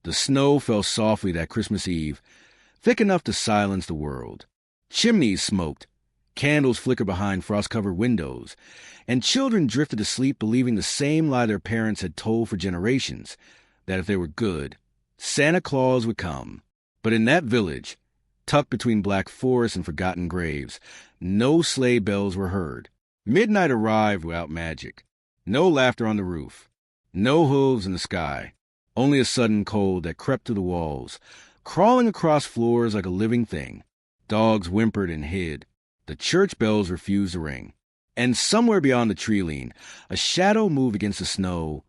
The snow fell softly that Christmas Eve, thick enough to silence the world. Chimneys smoked, candles flickered behind frost-covered windows, and children drifted to sleep believing the same lie their parents had told for generations, that if they were good, Santa Claus would come. But in that village, tucked between black forests and forgotten graves, no sleigh bells were heard. Midnight arrived without magic. No laughter on the roof. No hooves in the sky. Only a sudden cold that crept through the walls, crawling across floors like a living thing. Dogs whimpered and hid. The church bells refused to ring. And somewhere beyond the tree lean, a shadow moved against the snow,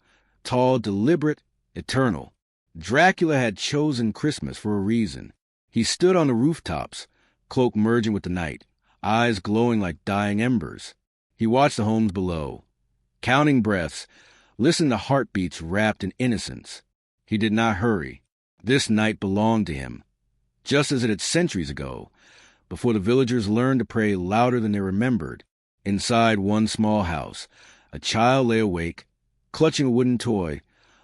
tall, deliberate, eternal. Dracula had chosen Christmas for a reason. He stood on the rooftops, cloak merging with the night, eyes glowing like dying embers. He watched the homes below, counting breaths, listening to heartbeats wrapped in innocence. He did not hurry. This night belonged to him, just as it had centuries ago, before the villagers learned to pray louder than they remembered. Inside one small house, a child lay awake, clutching a wooden toy,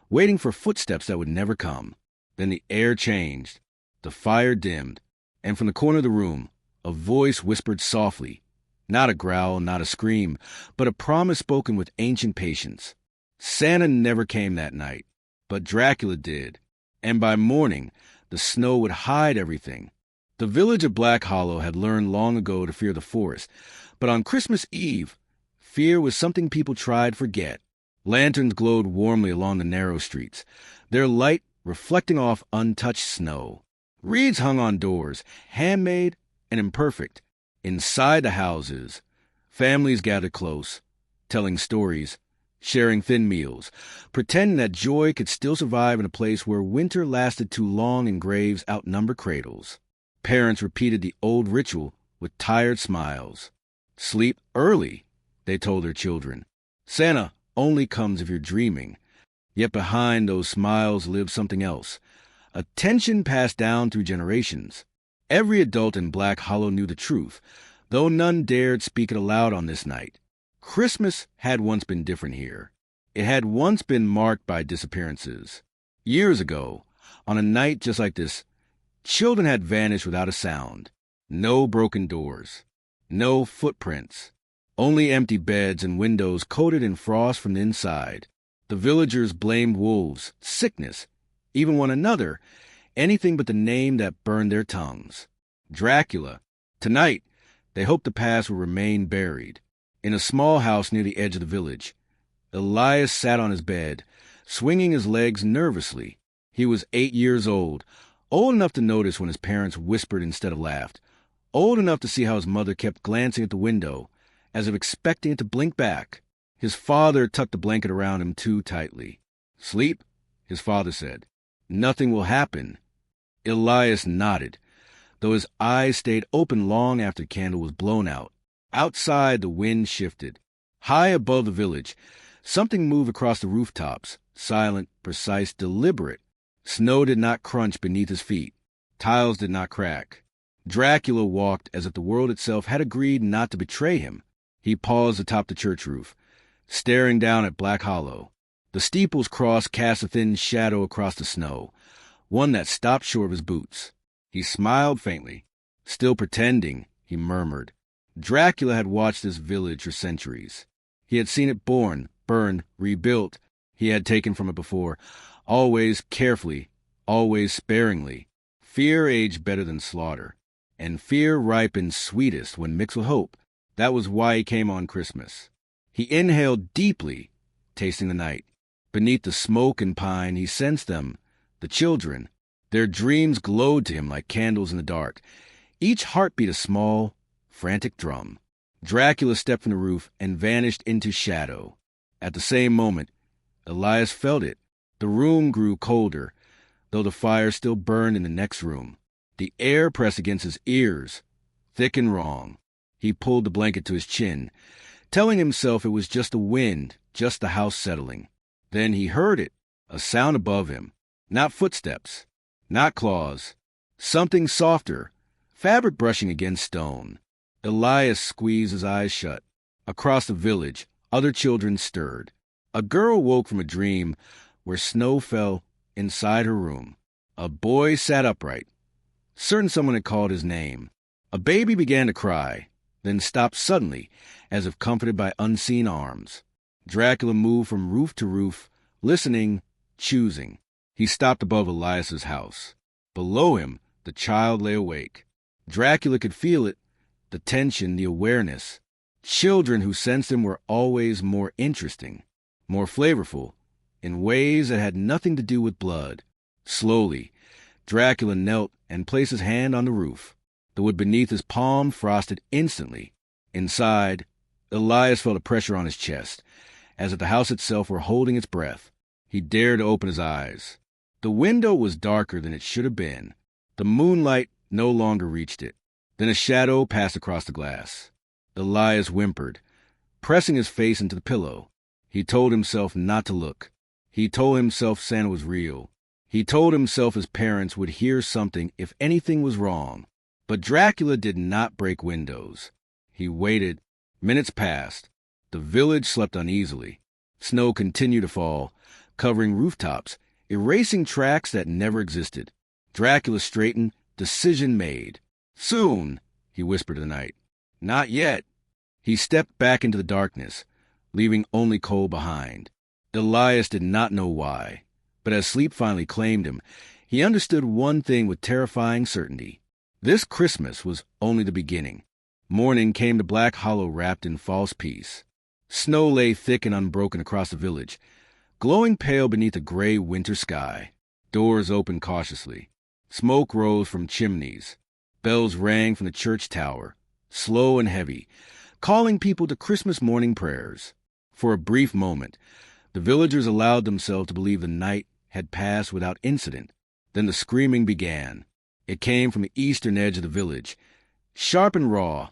waiting for footsteps that would never come. Then the air changed, the fire dimmed, and from the corner of the room, a voice whispered softly, not a growl, not a scream, but a promise spoken with ancient patience. Santa never came that night, but Dracula did, and by morning, the snow would hide everything. The village of Black Hollow had learned long ago to fear the forest, but on Christmas Eve, fear was something people tried to forget. Lanterns glowed warmly along the narrow streets, their light reflecting off untouched snow. Reeds hung on doors, handmade and imperfect. Inside the houses, families gathered close, telling stories, sharing thin meals, pretending that joy could still survive in a place where winter lasted too long and graves outnumber cradles. Parents repeated the old ritual with tired smiles. Sleep early, they told their children. Santa only comes if you're dreaming. Yet behind those smiles lived something else, a tension passed down through generations. Every adult in Black Hollow knew the truth, though none dared speak it aloud on this night. Christmas had once been different here. It had once been marked by disappearances. Years ago, on a night just like this, children had vanished without a sound. No broken doors. No footprints. Only empty beds and windows coated in frost from the inside. The villagers blamed wolves, sickness, even one another, anything but the name that burned their tongues. Dracula. Tonight, they hoped the past would remain buried. In a small house near the edge of the village, Elias sat on his bed, swinging his legs nervously. He was 8 years old enough to notice when his parents whispered instead of laughed, old enough to see how his mother kept glancing at the window, as if expecting it to blink back. His father tucked the blanket around him too tightly. "Sleep," his father said. "Nothing will happen." Elias nodded, though his eyes stayed open long after the candle was blown out. Outside, the wind shifted. High above the village, something moved across the rooftops, silent, precise, deliberate. Snow did not crunch beneath his feet. Tiles did not crack. Dracula walked as if the world itself had agreed not to betray him. He paused atop the church roof, staring down at Black Hollow. The steeple's cross cast a thin shadow across the snow, one that stopped short of his boots. He smiled faintly. "Still pretending," he murmured. Dracula had watched this village for centuries. He had seen it born, burned, rebuilt. He had taken from it before, always carefully, always sparingly. Fear aged better than slaughter, and fear ripened sweetest when mixed with hope. That was why he came on Christmas. He inhaled deeply, tasting the night. Beneath the smoke and pine, he sensed them, the children. Their dreams glowed to him like candles in the dark. Each heartbeat a small, frantic drum. Dracula stepped from the roof and vanished into shadow. At the same moment, Elias felt it. The room grew colder, though the fire still burned in the next room. The air pressed against his ears, thick and wrong. He pulled the blanket to his chin, telling himself it was just the wind, just the house settling. Then he heard it, a sound above him. Not footsteps, not claws. Something softer, fabric brushing against stone. Elias squeezed his eyes shut. Across the village, other children stirred. A girl woke from a dream where snow fell inside her room. A boy sat upright, certain someone had called his name. A baby began to cry, then stopped suddenly, as if comforted by unseen arms. Dracula moved from roof to roof, listening, choosing. He stopped above Elias's house. Below him, the child lay awake. Dracula could feel it, the tension, the awareness. Children who sensed him were always more interesting, more flavorful, in ways that had nothing to do with blood. Slowly, Dracula knelt and placed his hand on the roof. The wood beneath his palm frosted instantly. Inside, Elias felt a pressure on his chest, as if the house itself were holding its breath. He dared to open his eyes. The window was darker than it should have been. The moonlight no longer reached it. Then a shadow passed across the glass. Elias whimpered, pressing his face into the pillow. He told himself not to look. He told himself Santa was real. He told himself his parents would hear something if anything was wrong. But Dracula did not break windows. He waited. Minutes passed. The village slept uneasily. Snow continued to fall, covering rooftops, erasing tracks that never existed. Dracula straightened, decision made. "Soon," he whispered to the night. "Not yet." He stepped back into the darkness, leaving only cold behind. Elias did not know why, but as sleep finally claimed him, he understood one thing with terrifying certainty. This Christmas was only the beginning. Morning came to Black Hollow wrapped in false peace. Snow lay thick and unbroken across the village, glowing pale beneath a gray winter sky. Doors opened cautiously. Smoke rose from chimneys. Bells rang from the church tower, slow and heavy, calling people to Christmas morning prayers. For a brief moment, the villagers allowed themselves to believe the night had passed without incident. Then the screaming began. It came from the eastern edge of the village, sharp and raw,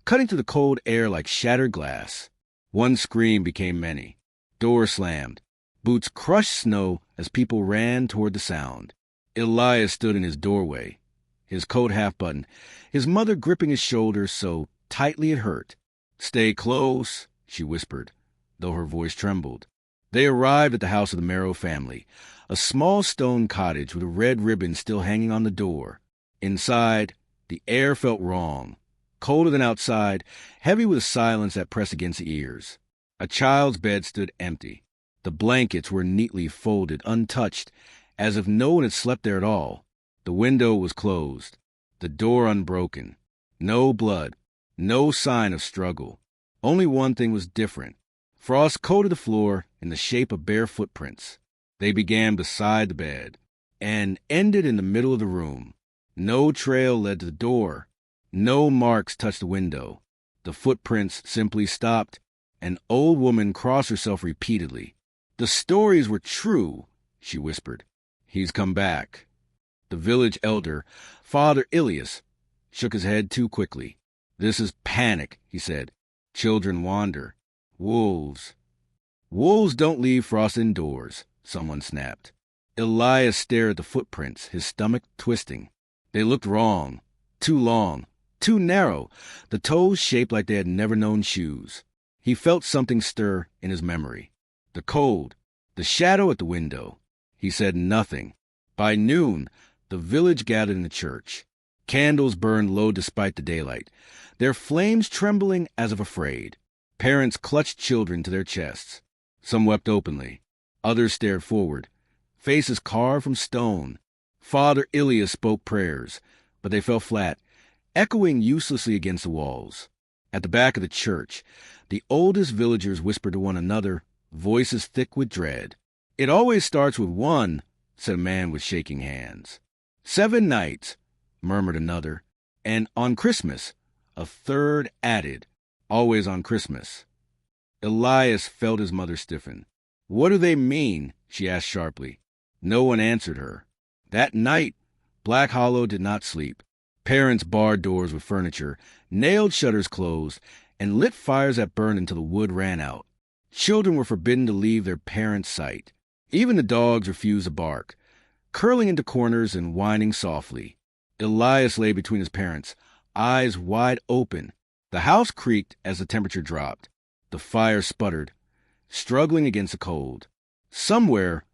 cutting through the cold air like shattered glass. One scream became many. Doors slammed. Boots crushed snow as people ran toward the sound. Elias stood in his doorway, his coat half-buttoned, his mother gripping his shoulders so tightly it hurt. "Stay close," she whispered, though her voice trembled. They arrived at the house of the Merrow family, a small stone cottage with a red ribbon still hanging on the door. Inside, the air felt wrong, colder than outside, heavy with a silence that pressed against the ears. A child's bed stood empty. The blankets were neatly folded, untouched, as if no one had slept there at all. The window was closed, the door unbroken. No blood, no sign of struggle. Only one thing was different. Frost coated the floor in the shape of bare footprints. They began beside the bed and ended in the middle of the room. No trail led to the door. No marks touched the window. The footprints simply stopped. An old woman crossed herself repeatedly. "The stories were true," she whispered. "He's come back." The village elder, Father Ilias, shook his head too quickly. "This is panic," he said. "Children wander. Wolves." "Wolves don't leave Frost indoors," someone snapped. Elias stared at the footprints, his stomach twisting. They looked wrong, too long, too narrow, the toes shaped like they had never known shoes. He felt something stir in his memory. The cold, the shadow at the window. He said nothing. By noon, the village gathered in the church. Candles burned low despite the daylight, their flames trembling as if afraid. Parents clutched children to their chests. Some wept openly. Others stared forward, faces carved from stone. Father Ilias spoke prayers, but they fell flat, echoing uselessly against the walls. At the back of the church, the oldest villagers whispered to one another, voices thick with dread. "It always starts with one," said a man with shaking hands. "7 nights," murmured another. "And on Christmas," a third added. "Always on Christmas." Elias felt his mother stiffen. "What do they mean?" she asked sharply. No one answered her. That night, Black Hollow did not sleep. Parents barred doors with furniture, nailed shutters closed, and lit fires that burned until the wood ran out. Children were forbidden to leave their parents' sight. Even the dogs refused to bark, curling into corners and whining softly. Elias lay between his parents, eyes wide open. The house creaked as the temperature dropped. The fire sputtered, struggling against the cold. Somewhere,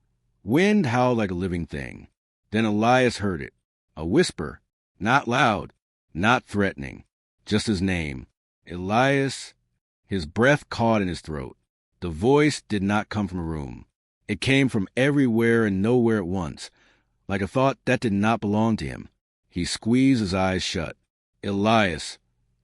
wind howled like a living thing. Then Elias heard it. A whisper, not loud, not threatening, just his name. Elias. His breath caught in his throat. The voice did not come from a room. It came from everywhere and nowhere at once, like a thought that did not belong to him. He squeezed his eyes shut. Elias.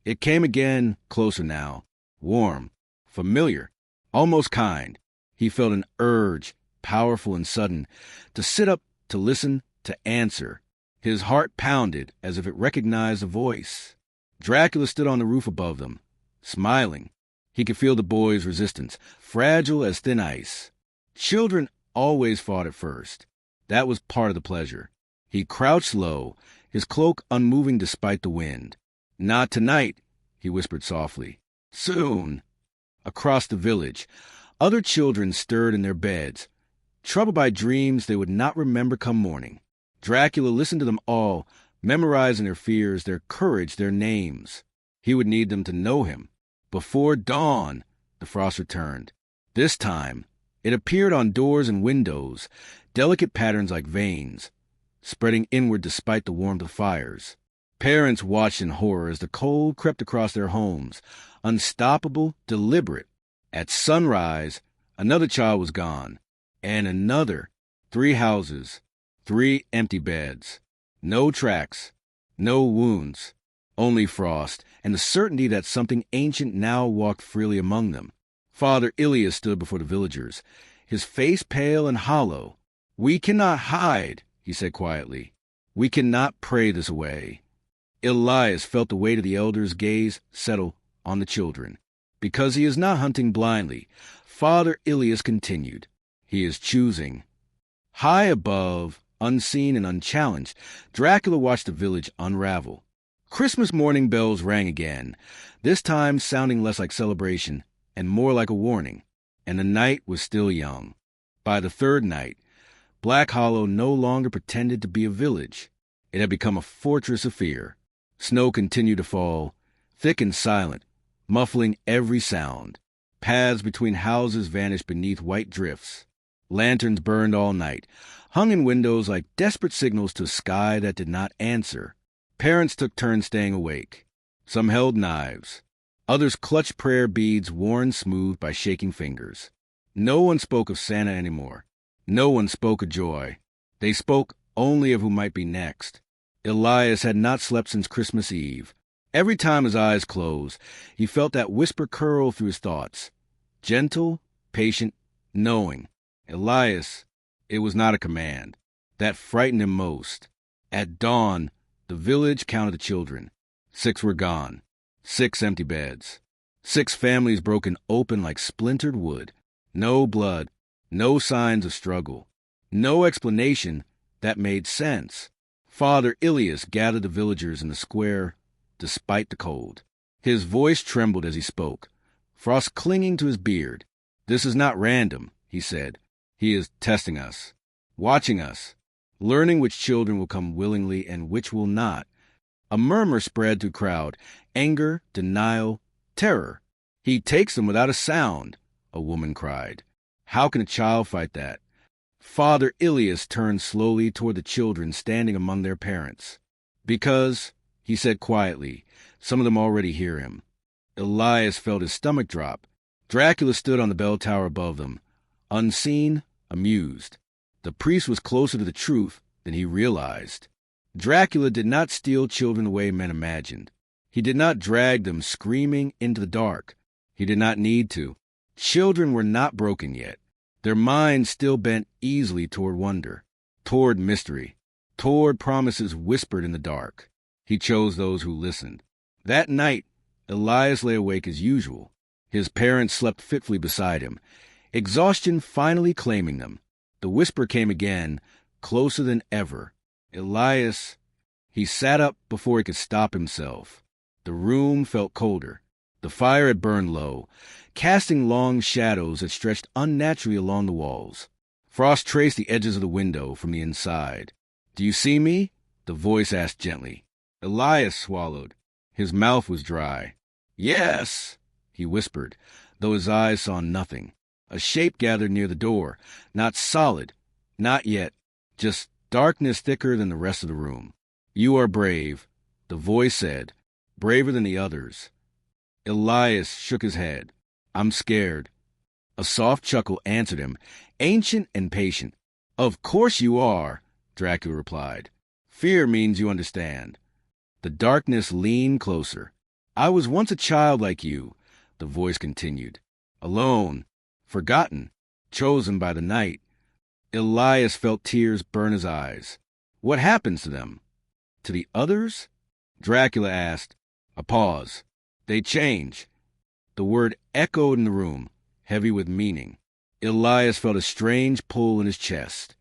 It came again, closer now. Warm, familiar, almost kind. He felt an urge, powerful and sudden, to sit up, to listen, to answer. His heart pounded as if it recognized the voice. Dracula stood on the roof above them, smiling. He could feel the boy's resistance, fragile as thin ice. Children always fought at first. That was part of the pleasure. He crouched low, his cloak unmoving despite the wind. Not tonight, he whispered softly. Soon. Across the village, other children stirred in their beds, troubled by dreams they would not remember come morning. Dracula listened to them all, memorizing their fears, their courage, their names. He would need them to know him. Before dawn, the frost returned. This time, it appeared on doors and windows, delicate patterns like veins, spreading inward despite the warmth of fires. Parents watched in horror as the cold crept across their homes, unstoppable, deliberate. At sunrise, another child was gone, and another. 3 houses, 3 empty beds. No tracks, no wounds, only frost, and the certainty that something ancient now walked freely among them. Father Ilias stood before the villagers, his face pale and hollow. "We cannot hide," he said quietly. "We cannot pray this away." Elias felt the weight of the elders' gaze settle on the children. Because he is not hunting blindly, Father Ilias continued. He is choosing. High above, unseen and unchallenged, Dracula watched the village unravel. Christmas morning bells rang again, this time sounding less like celebration and more like a warning, and the night was still young. By the 3rd night, Black Hollow no longer pretended to be a village. It had become a fortress of fear. Snow continued to fall, thick and silent, muffling every sound. Paths between houses vanished beneath white drifts. Lanterns burned all night, hung in windows like desperate signals to a sky that did not answer. Parents took turns staying awake. Some held knives. Others clutched prayer beads worn smooth by shaking fingers. No one spoke of Santa anymore. No one spoke of joy. They spoke only of who might be next. Elias had not slept since Christmas Eve. Every time his eyes closed, he felt that whisper curl through his thoughts. Gentle, patient, knowing. Elias, it was not a command. That frightened him most. At dawn, the village counted the children. 6 were gone. 6 empty beds. 6 families broken open like splintered wood. No blood. No signs of struggle. No explanation that made sense. Father Ilias gathered the villagers in the square despite the cold. His voice trembled as he spoke, frost clinging to his beard. "This is not random," he said. "He is testing us, watching us, learning which children will come willingly and which will not." A murmur spread through the crowd, anger, denial, terror. "He takes them without a sound," a woman cried. "How can a child fight that?" Father Ilias turned slowly toward the children standing among their parents. "Because," he said quietly, some of them already hear him. Elias felt his stomach drop. Dracula stood on the bell tower above them, unseen, amused. The priest was closer to the truth than he realized. Dracula did not steal children the way men imagined. He did not drag them screaming into the dark. He did not need to. Children were not broken yet. Their minds still bent easily toward wonder, toward mystery, toward promises whispered in the dark. He chose those who listened. That night, Elias lay awake as usual. His parents slept fitfully beside him, exhaustion finally claiming them. The whisper came again, closer than ever. "Elias." He sat up before he could stop himself. The room felt colder. The fire had burned low, casting long shadows that stretched unnaturally along the walls. Frost traced the edges of the window from the inside. "Do you see me?" the voice asked gently. Elias swallowed. His mouth was dry. "Yes," he whispered, though his eyes saw nothing. A shape gathered near the door, not solid, not yet, just darkness thicker than the rest of the room. "You are brave," the voice said, "braver than the others." Elias shook his head. "I'm scared." A soft chuckle answered him, ancient and patient. "Of course you are," Dracula replied. "Fear means you understand." The darkness leaned closer. "I was once a child like you," the voice continued. "Alone, forgotten, chosen by the night." Elias felt tears burn his eyes. "What happens to them?" "To the others?" Dracula asked. A pause. "They change." The word echoed in the room, heavy with meaning. Elias felt a strange pull in his chest.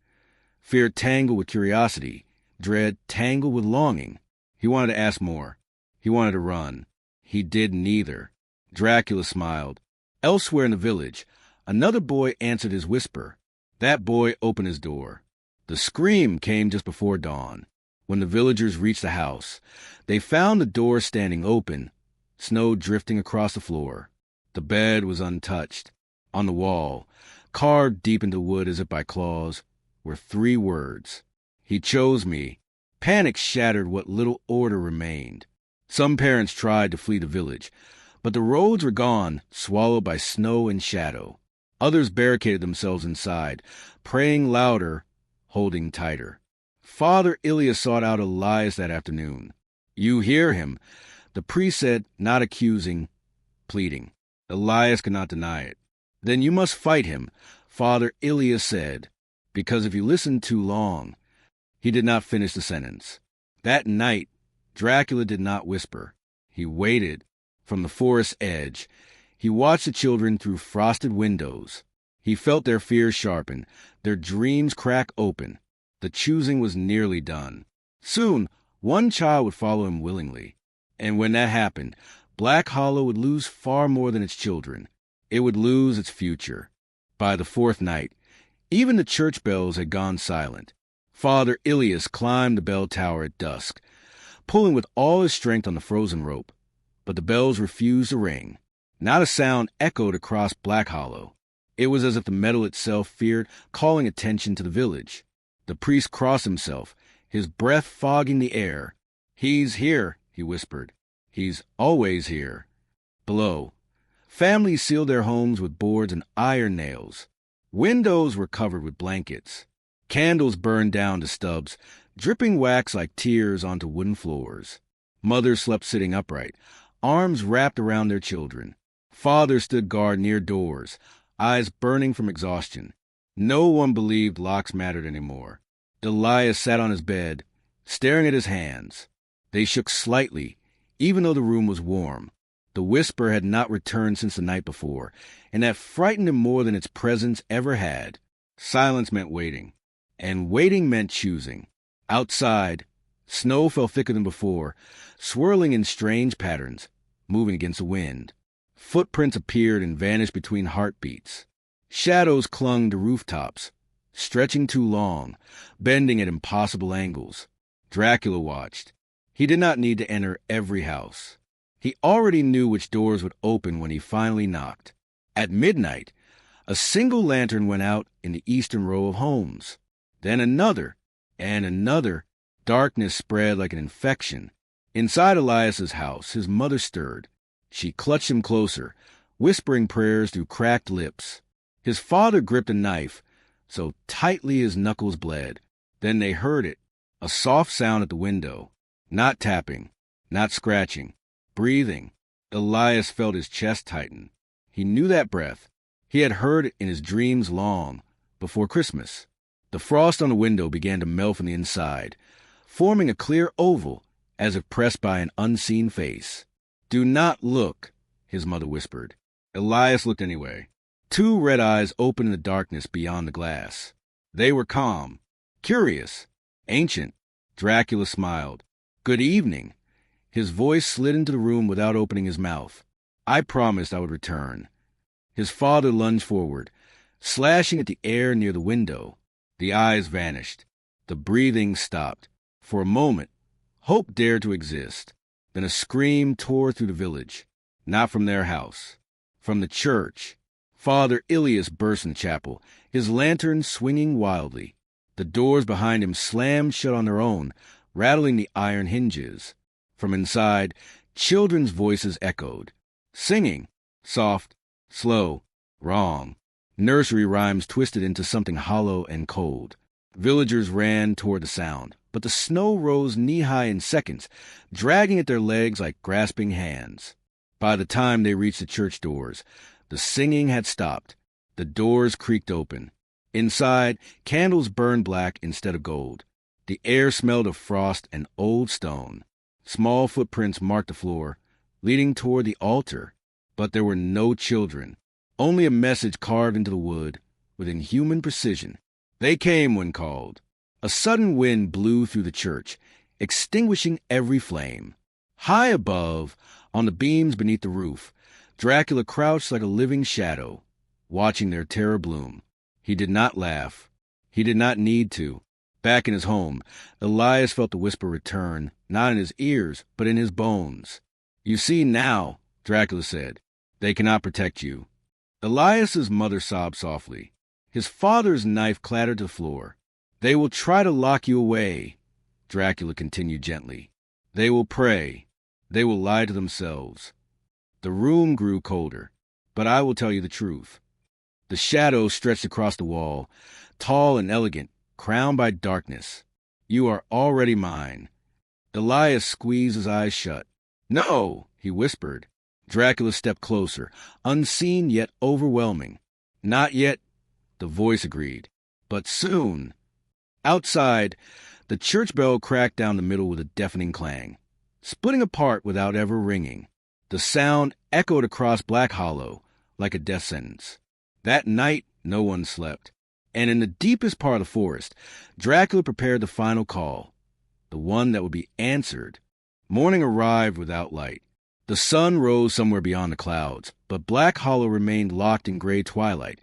Fear tangled with curiosity, dread tangled with longing. He wanted to ask more. He wanted to run. He did neither. Dracula smiled. Elsewhere in the village, another boy answered his whisper. That boy opened his door. The scream came just before dawn. When the villagers reached the house, they found the door standing open, snow drifting across the floor. The bed was untouched. On the wall, carved deep into wood as if by claws, were 3 words. "He chose me." Panic shattered what little order remained. Some parents tried to flee the village, but the roads were gone, swallowed by snow and shadow. Others barricaded themselves inside, praying louder, holding tighter. Father Ilias sought out Elias that afternoon. "You hear him," the priest said, not accusing, pleading. Elias could not deny it. "Then you must fight him," Father Ilias said, "because if you listen too long—" He did not finish the sentence. That night, Dracula did not whisper. He waited. From the forest's edge, he watched the children through frosted windows. He felt their fears sharpen, their dreams crack open. The choosing was nearly done. Soon, one child would follow him willingly. And when that happened, Black Hollow would lose far more than its children. It would lose its future. By the 4th night, even the church bells had gone silent. Father Ilias climbed the bell tower at dusk, pulling with all his strength on the frozen rope. But the bells refused to ring. Not a sound echoed across Black Hollow. It was as if the metal itself feared calling attention to the village. The priest crossed himself, his breath fogging the air. "He's here," he whispered. "He's always here." Below, families sealed their homes with boards and iron nails. Windows were covered with blankets. Candles burned down to stubs, dripping wax like tears onto wooden floors. Mothers slept sitting upright, arms wrapped around their children. Fathers stood guard near doors, eyes burning from exhaustion. No one believed locks mattered anymore. Elias sat on his bed, staring at his hands. They shook slightly, even though the room was warm. The whisper had not returned since the night before, and that frightened him more than its presence ever had. Silence meant waiting, and waiting meant choosing. Outside, snow fell thicker than before, swirling in strange patterns, moving against the wind. Footprints appeared and vanished between heartbeats. Shadows clung to rooftops, stretching too long, bending at impossible angles. Dracula watched. He did not need to enter every house. He already knew which doors would open when he finally knocked. At midnight, a single lantern went out in the eastern row of homes. Then another, and another. Darkness spread like an infection. Inside Elias's house, his mother stirred. She clutched him closer, whispering prayers through cracked lips. His father gripped a knife, so tightly his knuckles bled. Then they heard it, a soft sound at the window. Not tapping, not scratching, breathing. Elias felt his chest tighten. He knew that breath. He had heard it in his dreams long before Christmas. The frost on the window began to melt from the inside, forming a clear oval as if pressed by an unseen face. "Do not look," his mother whispered. Elias looked anyway. 2 red eyes opened in the darkness beyond the glass. They were calm, curious, ancient. Dracula smiled. "Good evening." His voice slid into the room without opening his mouth. "I promised I would return." His father lunged forward, slashing at the air near the window. The eyes vanished. The breathing stopped. For a moment, hope dared to exist. Then a scream tore through the village. Not from their house. From the church. Father Ilias burst in the chapel, his lantern swinging wildly. The doors behind him slammed shut on their own, rattling the iron hinges. From inside, children's voices echoed, singing, soft, slow, wrong. Nursery rhymes twisted into something hollow and cold. Villagers ran toward the sound, but the snow rose knee-high in seconds, dragging at their legs like grasping hands. By the time they reached the church doors, the singing had stopped. The doors creaked open. Inside, candles burned black instead of gold. The air smelled of frost and old stone. Small footprints marked the floor, leading toward the altar. But there were no children, only a message carved into the wood with inhuman precision. They came when called. A sudden wind blew through the church, extinguishing every flame. High above, on the beams beneath the roof, Dracula crouched like a living shadow, watching their terror bloom. He did not laugh. He did not need to. Back in his home, Elias felt the whisper return, not in his ears, but in his bones. "You see now," Dracula said, "they cannot protect you." Elias's mother sobbed softly. His father's knife clattered to the floor. "They will try to lock you away," Dracula continued gently. "They will pray. They will lie to themselves." The room grew colder, but I will tell you the truth. The shadow stretched across the wall, tall and elegant, crowned by darkness. "You are already mine." Elias squeezed his eyes shut. "No," he whispered. Dracula stepped closer, unseen yet overwhelming. "Not yet," the voice agreed, "but soon." Outside, the church bell cracked down the middle with a deafening clang, splitting apart without ever ringing. The sound echoed across Black Hollow like a death sentence. That night, no one slept, and in the deepest part of the forest, Dracula prepared the final call, the one that would be answered. Morning arrived without light. The sun rose somewhere beyond the clouds, but Black Hollow remained locked in gray twilight,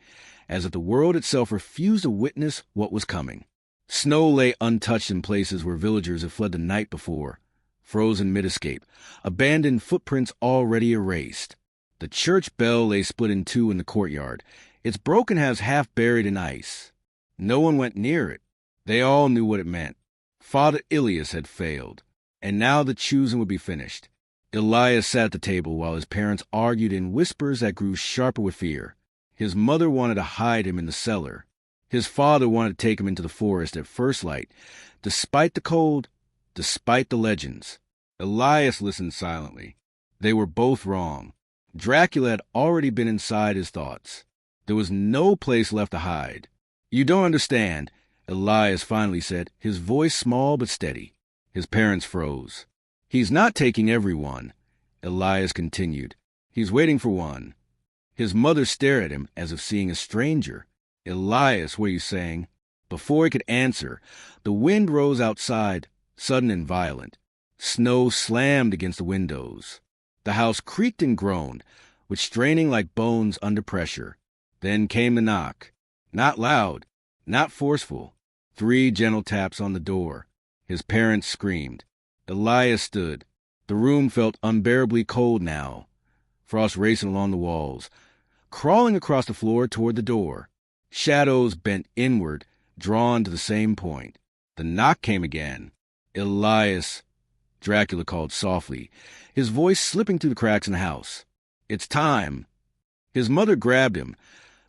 as if the world itself refused to witness what was coming. Snow lay untouched in places where villagers had fled the night before, frozen mid-escape, abandoned footprints already erased. The church bell lay split in two in the courtyard, its broken halves half buried in ice. No one went near it. They all knew what it meant. Father Ilias had failed, and now the choosing would be finished. Elias sat at the table while his parents argued in whispers that grew sharper with fear. His mother wanted to hide him in the cellar. His father wanted to take him into the forest at first light, despite the cold, despite the legends. Elias listened silently. They were both wrong. Dracula had already been inside his thoughts. There was no place left to hide. "You don't understand," Elias finally said, his voice small but steady. His parents froze. "He's not taking everyone," Elias continued. "He's waiting for one." His mother stared at him as if seeing a stranger. "Elias, what are you saying?" Before he could answer, the wind rose outside, sudden and violent. Snow slammed against the windows. The house creaked and groaned, with straining like bones under pressure. Then came the knock. Not loud, not forceful. 3 gentle taps on the door. His parents screamed. Elias stood. The room felt unbearably cold now. Frost racing along the walls, crawling across the floor toward the door. Shadows bent inward, drawn to the same point. The knock came again. "Elias," Dracula called softly, his voice slipping through the cracks in the house. "It's time." His mother grabbed him,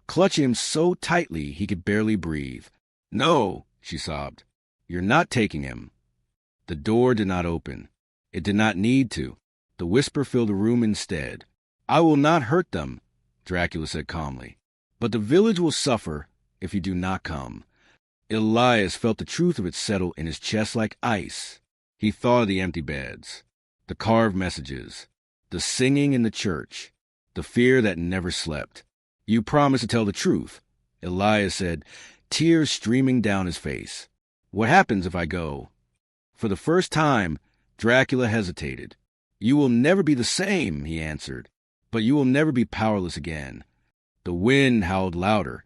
clutching him so tightly he could barely breathe. "No," she sobbed. "You're not taking him." The door did not open. It did not need to. The whisper filled the room instead. "I will not hurt them," Dracula said calmly. "But the village will suffer if you do not come." Elias felt the truth of it settle in his chest like ice. He thought of the empty beds, the carved messages, the singing in the church, the fear that never slept. "You promised to tell the truth," Elias said, tears streaming down his face. "What happens if I go?" For the first time, Dracula hesitated. "You will never be the same," he answered, "but you will never be powerless again." The wind howled louder,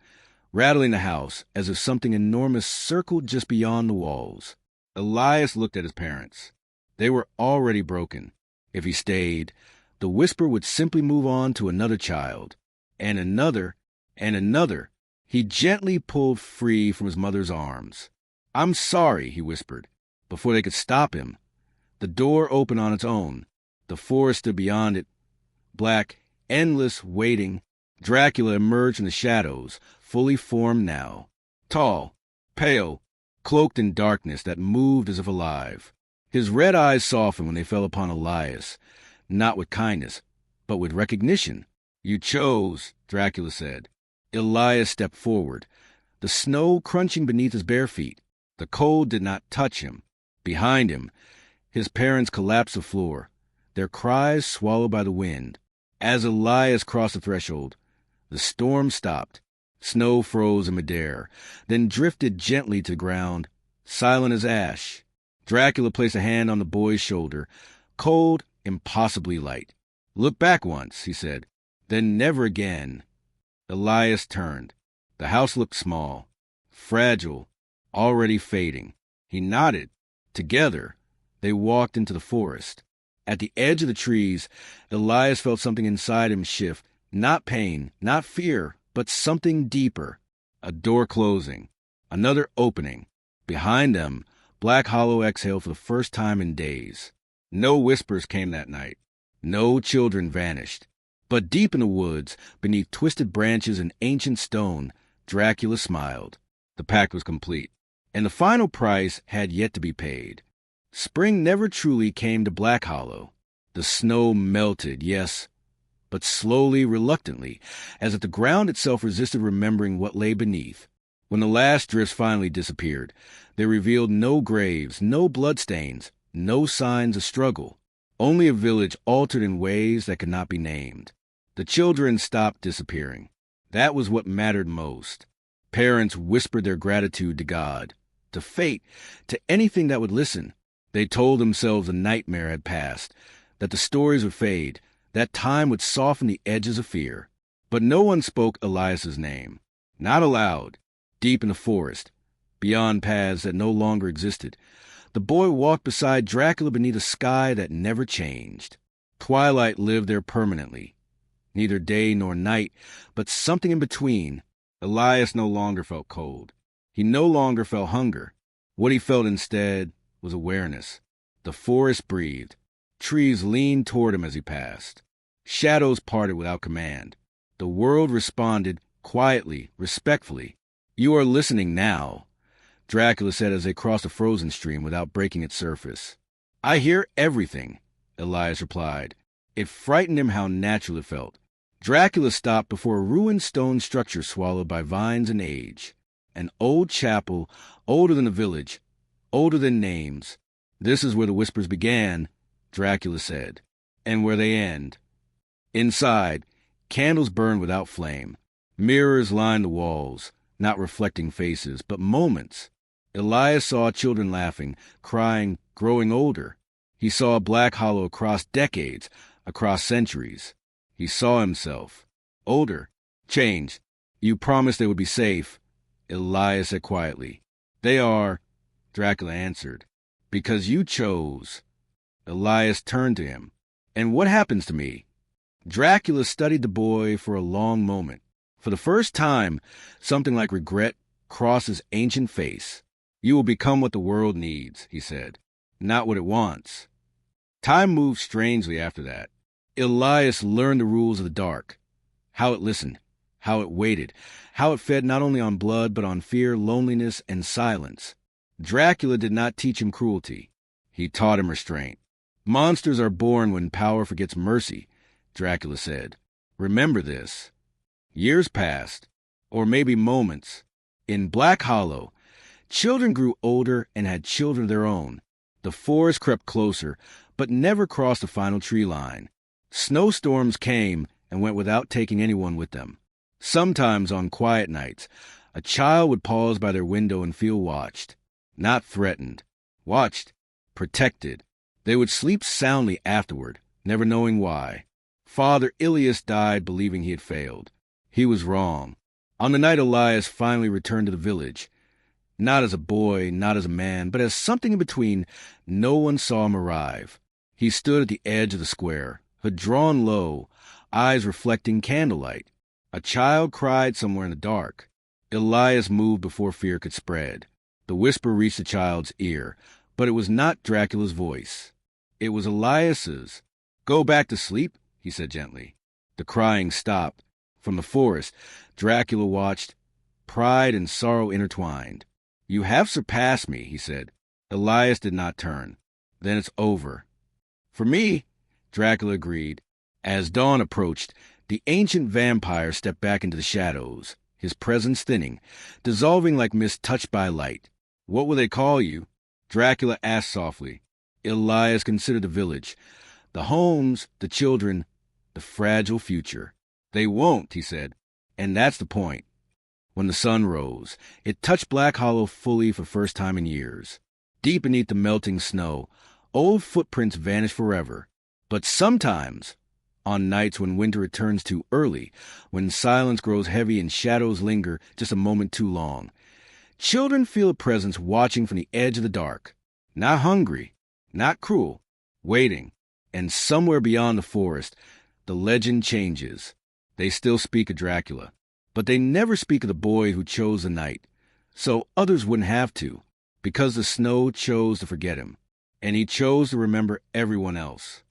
rattling the house as if something enormous circled just beyond the walls. Elias looked at his parents. They were already broken. If he stayed, the whisper would simply move on to another child, and another, and another. He gently pulled free from his mother's arms. "I'm sorry," he whispered. Before they could stop him, the door opened on its own. The forest stood beyond it, black, endless, waiting. Dracula emerged from the shadows, fully formed now. Tall, pale, cloaked in darkness that moved as if alive. His red eyes softened when they fell upon Elias, not with kindness, but with recognition. "You chose," Dracula said. Elias stepped forward, the snow crunching beneath his bare feet. The cold did not touch him. Behind him, his parents collapsed to the floor, their cries swallowed by the wind. As Elias crossed the threshold, the storm stopped. Snow froze in midair, then drifted gently to the ground, silent as ash. Dracula placed a hand on the boy's shoulder, cold, impossibly light. "Look back once," he said, "then never again." Elias turned. The house looked small, fragile, already fading. He nodded. Together, they walked into the forest. At the edge of the trees, Elias felt something inside him shift. Not pain, not fear, but something deeper. A door closing. Another opening. Behind them, Black Hollow exhaled for the first time in days. No whispers came that night. No children vanished. But deep in the woods, beneath twisted branches and ancient stone, Dracula smiled. The pact was complete, and the final price had yet to be paid. Spring never truly came to Black Hollow. The snow melted, yes, but slowly, reluctantly, as if the ground itself resisted remembering what lay beneath. When the last drifts finally disappeared, they revealed no graves, no bloodstains, no signs of struggle, only a village altered in ways that could not be named. The children stopped disappearing. That was what mattered most. Parents whispered their gratitude to God, to fate, to anything that would listen. They told themselves a nightmare had passed, that the stories would fade, that time would soften the edges of fear. But no one spoke Elias's name. Not aloud. Deep in the forest, beyond paths that no longer existed, the boy walked beside Dracula beneath a sky that never changed. Twilight lived there permanently. Neither day nor night, but something in between. Elias no longer felt cold. He no longer felt hunger. What he felt instead was awareness. The forest breathed. Trees leaned toward him as he passed. Shadows parted without command. The world responded quietly, respectfully. "You are listening now," Dracula said as they crossed a frozen stream without breaking its surface. "I hear everything," Elias replied. It frightened him how natural it felt. Dracula stopped before a ruined stone structure swallowed by vines and age. An old chapel, older than the village, older than names. "This is where the whispers began," Dracula said, "and where they end." Inside, candles burned without flame. Mirrors lined the walls, not reflecting faces, but moments. Elias saw children laughing, crying, growing older. He saw Black Hollow across decades, across centuries. He saw himself. Older. Changed. "You promised they would be safe," Elias said quietly. "They are," Dracula answered, "because you chose." Elias turned to him. "And what happens to me?" Dracula studied the boy for a long moment. For the first time, something like regret crossed his ancient face. "You will become what the world needs," he said, "not what it wants." Time moved strangely after that. Elias learned the rules of the dark, how it listened, how it waited, how it fed not only on blood but on fear, loneliness, and silence. Dracula did not teach him cruelty. He taught him restraint. "Monsters are born when power forgets mercy," Dracula said. "Remember this." Years passed, or maybe moments. In Black Hollow, children grew older and had children of their own. The forest crept closer, but never crossed the final tree line. Snowstorms came and went without taking anyone with them. Sometimes on quiet nights, a child would pause by their window and feel watched. Not threatened. Watched. Protected. They would sleep soundly afterward, never knowing why. Father Ilias died believing he had failed. He was wrong. On the night Elias finally returned to the village, not as a boy, not as a man, but as something in between, no one saw him arrive. He stood at the edge of the square, hood drawn low, eyes reflecting candlelight. A child cried somewhere in the dark. Elias moved before fear could spread. The whisper reached the child's ear, but it was not Dracula's voice. It was Elias's. "Go back to sleep," he said gently. The crying stopped. From the forest, Dracula watched, pride and sorrow intertwined. "You have surpassed me," he said. Elias did not turn. "Then it's over." "For me," Dracula agreed. As dawn approached, the ancient vampire stepped back into the shadows, his presence thinning, dissolving like mist touched by light. "What will they call you?" Dracula asked softly. Elias considered the village, the homes, the children, the fragile future. "They won't," he said, "and that's the point." When the sun rose, it touched Black Hollow fully for the first time in years. Deep beneath the melting snow, old footprints vanished forever. But sometimes, on nights when winter returns too early, when silence grows heavy and shadows linger just a moment too long, children feel a presence watching from the edge of the dark. Not hungry, not cruel, waiting. And somewhere beyond the forest, the legend changes. They still speak of Dracula, but they never speak of the boy who chose the night. So others wouldn't have to, because the snow chose to forget him, and he chose to remember everyone else.